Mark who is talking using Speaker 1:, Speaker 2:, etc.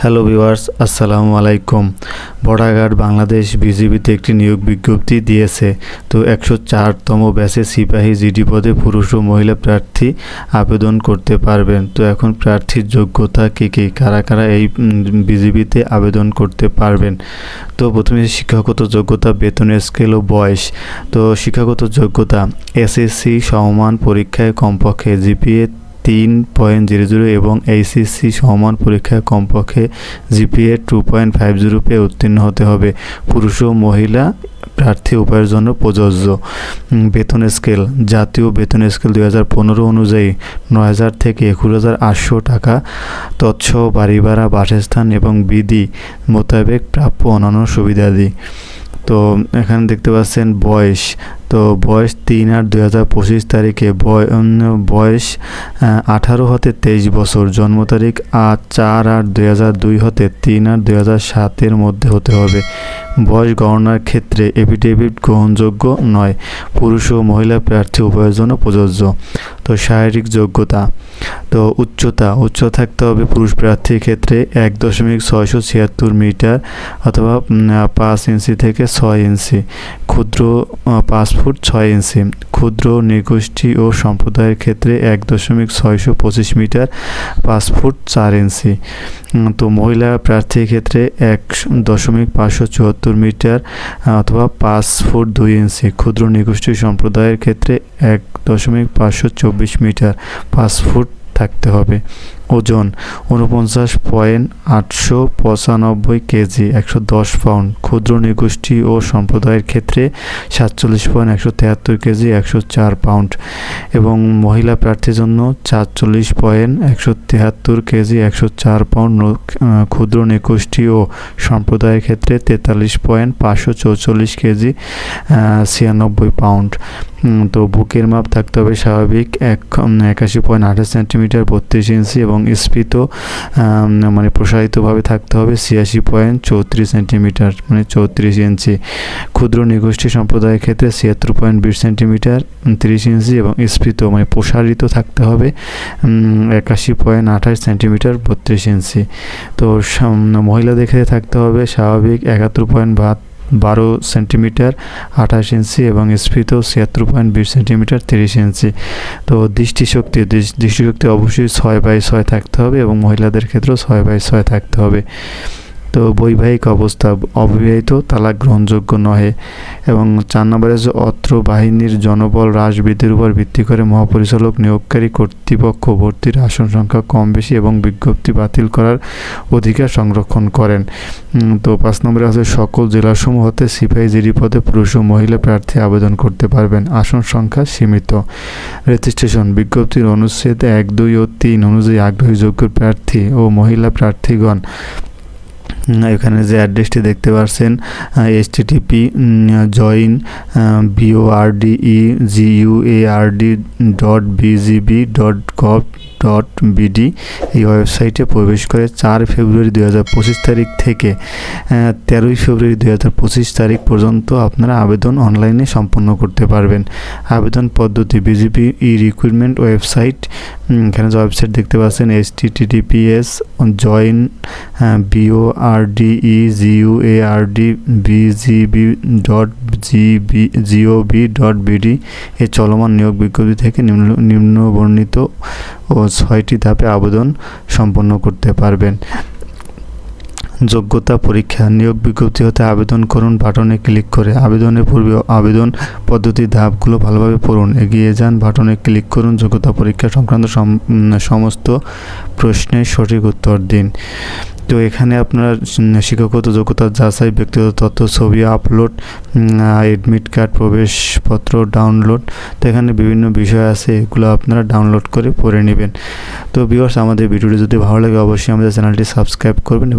Speaker 1: Hello viewers, আসসালামু আলাইকুম। Border Bangladesh বিজিবিতে একটি নিয়োগ বিজ্ঞপ্তি দিয়েছে। তো 104তম ব্যাচে সিপাহী জিডি পদে পুরুষ ও মহিলা প্রার্থী আবেদন করতে পারবেন। তো এখন প্রার্থীর যোগ্যতা কী কারা কারা এই বিজিবিতে আবেদন করতে পারবেন। তো প্রথমে শিক্ষাগত যোগ্যতা, বেতন স্কেল ও বয়স। তো শিক্ষাগত যোগ্যতা এসএসসি সমমান পরীক্ষায় কমপক্ষে জিপিএ 3.00 এবং এইচএসসি সমমান পরীক্ষায় কমপক্ষে জিপিএ 2.50 পেয়ে উত্তীর্ণ হতে হবে। পুরুষ ও মহিলা প্রার্থী উভয়ের জন্য প্রযোজ্য। বেতন স্কেল, জাতীয় বেতন স্কেল 2015 অনুযায়ী 9,000 থেকে 21,800 টাকা তৎসহ বাড়ি ভাড়া, বাসস্থান এবং বিধি মোতাবেক প্রাপ্য অন্যান্য সুবিধাদি। তো এখানে দেখতে পাচ্ছেন বয়স। তো বয়স 3/8/2025 তারিখে বয়স 18 হতে 23 বছর। জন্ম তারিখ 4/8/2002 হতে 3/8/2007 মধ্যে হতে হবে। বয়স গণনার ক্ষেত্রে এফিডেভিট গ্রহণযোগ্য নয়। পুরুষ ও মহিলা প্রার্থী উভয়ের জন্য প্রযোজ্য। তো শারীরিক যোগ্যতা, তো উচ্চতা থাকতে হবে পুরুষ প্রার্থীর ক্ষেত্রে 1.676 মিটার অথবা 5 ইঞ্চি থেকে 6 ইঞ্চি। ক্ষুদ্র 5 ফুট 6 ইঞ্চি। ক্ষুদ্র নৃগোষ্ঠী ও সম্প্রদায়ের ক্ষেত্রে 1.625 মিটার 5 ফুট 4 ইঞ্চি। তো মহিলা প্রার্থীর ক্ষেত্রে 1.574 মিটার অথবা 5 ফুট 2 ইঞ্চি। ক্ষুদ্র নৃগোষ্ঠী সম্প্রদায়ের ক্ষেত্রে 1.524 মিটার 5 ফুট থাকতে হবে। ওজন 49.895 কেজি 110 পাউন্ড। ক্ষুদ্র নৃগোষ্ঠী ও সম্প্রদায়ের ক্ষেত্রে 47.173 কেজি 104 পাউন্ড এবং মহিলা প্রার্থীর জন্য 47.173 কেজি 104 পাউন্ড। ক্ষুদ্র নৃগোষ্ঠী ও সম্প্রদায়ের ক্ষেত্রে 43.544 কেজি 96 পাউন্ড। তো বুকের মাপ থাকতে হবে স্বাভাবিক 81.28 সেন্টিমিটার 32 ইঞ্চি এবং স্ফীত মানে প্রসারিতভাবে থাকতে হবে 86.34 সেন্টিমিটার মানে 34 ইঞ্চি। ক্ষুদ্র নৃগোষ্ঠী সম্প্রদায়ের ক্ষেত্রে 76.20 সেন্টিমিটার 30 ইঞ্চি এবং স্ফীত মানে প্রসারিত থাকতে হবে 81.28 সেন্টিমিটার 32 ইঞ্চি। তো মহিলাদের ক্ষেত্রে থাকতে হবে স্বাভাবিক 71.12 সেন্টিমিটার 28 ইঞ্চি এবং স্ফীত 76.20 সেন্টিমিটার 30 ইঞ্চি। তো দৃষ্টিশক্তি অবশ্যই 6/6 থাকতে হবে এবং মহিলাদের ক্ষেত্রেও 6/6 থাকতে হবে। তো বৈবাহিক অবস্থা অবিবাহিত, তালাক গ্রহণযোগ্য নহে। এবং 4 নম্বরে যে অত্র বাহিনীর জনবল হ্রাস বৃদ্ধির উপর ভিত্তি করে মহাপরিচালক নিয়োগকারী কর্তৃপক্ষ ভর্তির আসন সংখ্যা কম বেশি এবং বিজ্ঞপ্তি বাতিল করার অধিকার সংরক্ষণ করেন। তো 5 নম্বরে আছে সকল জেলাসমূহ হতে সিপাহী জিডি পদে পুরুষ ও মহিলা প্রার্থী আবেদন করতে পারবেন। আসন সংখ্যা সীমিত। রেজিস্ট্রেশন, বিজ্ঞপ্তির অনুচ্ছেদ 1, 2 ও 3 অনুযায়ী আগ্রহী যোগ্য প্রার্থী ও মহিলা প্রার্থীগণ এখানে যে অ্যাড্রেসটি দেখতে পাচ্ছেন http://join.bord.bgb.gov.bd এই ওয়েবসাইটে প্রবেশ করে 4 ফেব্রুয়ারি 2025 তারিখ থেকে 13 ফেব্রুয়ারি 2025 তারিখ পর্যন্ত আপনারা আবেদন অনলাইনে সম্পন্ন করতে পারবেন। আবেদন পদ্ধতি বিজিবি রিক্রুটমেন্ট ওয়েবসাইট, এখানে যে ওয়েবসাইট দেখতে পাচ্ছেন https://join.bordbgb.gov.bd এ চলমান নিয়োগ বিজ্ঞপ্তি থেকে নিম্নবর্ণিত ও 6টি ধাপে আবেদন সম্পন্ন করতে পারবেন। যোগ্যতা পরীক্ষা, নিয়োগ বিজ্ঞপ্তি হতে আবেদন করুন বাটনে ক্লিক করে। আবেদনের পূর্বে আবেদন পদ্ধতির ধাপগুলো ভালোভাবে পড়ুন। এগিয়ে যান বাটনে ক্লিক করুন। যোগ্যতা পরীক্ষা সংক্রান্ত সমস্ত প্রশ্নের সঠিক উত্তর দিন। তো এখানে আপনার শিক্ষাগত যোগ্যতা যাচাই, ব্যক্তিগত তথ্য, ছবি আপলোড, এডমিট কার্ড, প্রবেশপত্র ডাউনলোড। তো এখানে বিভিন্ন বিষয় আছে, এগুলো আপনারা ডাউনলোড করে পড়ে নেবেন। তো ভিউয়ার্স, আমাদের ভিডিওটি যদি ভালো লাগে অবশ্যই আমাদের চ্যানেলটি সাবস্ক্রাইব করবেন এবং